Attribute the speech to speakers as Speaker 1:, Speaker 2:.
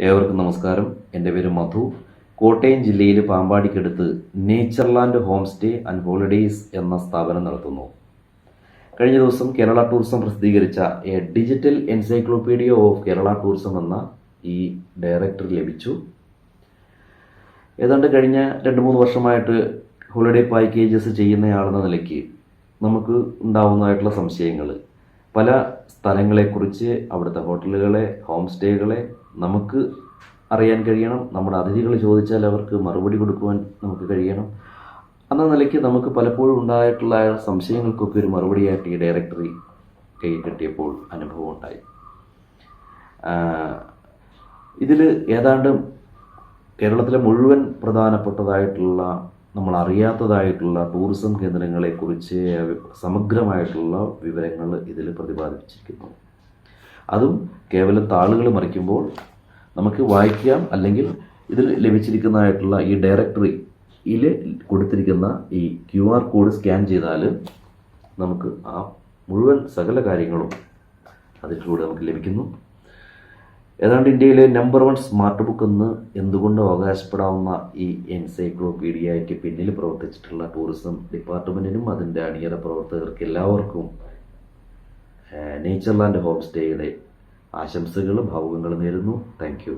Speaker 1: ഏവർക്കും നമസ്കാരം. എൻ്റെ പേര് മധു. കോട്ടയം ജില്ലയിൽ പാമ്പാടിക്കടുത്ത് Natureland home stay and holidays എന്ന സ്ഥാപനം നടത്തുന്നു. കഴിഞ്ഞ ദിവസം കേരള ടൂറിസം പ്രസിദ്ധീകരിച്ച a digital encyclopedia of Kerala tourism എന്ന ഈ ഡയറക്ടറി ലഭിച്ചു. ഏതാണ്ട് കഴിഞ്ഞ 2-3 വർഷമായിട്ട് ഹോളിഡേ പാക്കേജസ് ചെയ്യുന്നയാളെന്ന നിലയ്ക്ക് നമുക്ക് ഉണ്ടാവുന്നതായിട്ടുള്ള സംശയങ്ങൾ, പല സ്ഥലങ്ങളെക്കുറിച്ച്, അവിടുത്തെ ഹോട്ടലുകളെ, ഹോം സ്റ്റേകളെ നമുക്ക് അറിയാൻ കഴിയണം. നമ്മുടെ അതിഥികൾ ചോദിച്ചാൽ അവർക്ക് മറുപടി കൊടുക്കുവാൻ നമുക്ക് കഴിയണം. എന്ന നിലയ്ക്ക് നമുക്ക് പലപ്പോഴും ഉണ്ടായിട്ടുള്ള സംശയങ്ങൾക്കൊക്കെ ഒരു മറുപടിയായിട്ട് ഈ ഡയറക്ടറി കൈ കിട്ടിയപ്പോൾ അനുഭവം ഉണ്ടായി. ഇതിൽ ഏതാണ്ട് കേരളത്തിലെ മുഴുവൻ പ്രധാനപ്പെട്ടതായിട്ടുള്ള, നമ്മൾ അറിയാത്തതായിട്ടുള്ള ടൂറിസം കേന്ദ്രങ്ങളെക്കുറിച്ച് സമഗ്രമായിട്ടുള്ള വിവരങ്ങൾ ഇതിൽ പ്രതിപാദിച്ചിരിക്കുന്നു. അതും കേവലം താളുകൾ മറിക്കുമ്പോൾ നമുക്ക് വായിക്കാം. അല്ലെങ്കിൽ ഇതിൽ ലഭിച്ചിരിക്കുന്നതായിട്ടുള്ള ഈ ഡയറക്ടറിയിൽ കൊടുത്തിരിക്കുന്ന ഈ QR കോഡ് സ്കാൻ ചെയ്താൽ നമുക്ക് ആ മുഴുവൻ സകല കാര്യങ്ങളും അതിലൂടെ നമുക്ക് ലഭിക്കുന്നു. ഏതാണ്ട് ഇന്ത്യയിലെ നമ്പർ 1 സ്മാർട്ട് ബുക്ക് എന്ന് എന്തുകൊണ്ട് അവകാശപ്പെടാവുന്ന ഈ എൻസൈക്ലോപീഡിയയ്ക്ക് പിന്നിൽ പ്രവർത്തിച്ചിട്ടുള്ള ടൂറിസം ഡിപ്പാർട്ട്മെൻറ്റിനും അതിൻ്റെ അണിയറ പ്രവർത്തകർക്ക് എല്ലാവർക്കും നേച്ചർലാൻഡ് ഹോം സ്റ്റേയുടെ ആശംസകളും ഭാവുകങ്ങളും നേരുന്നു. Thank you.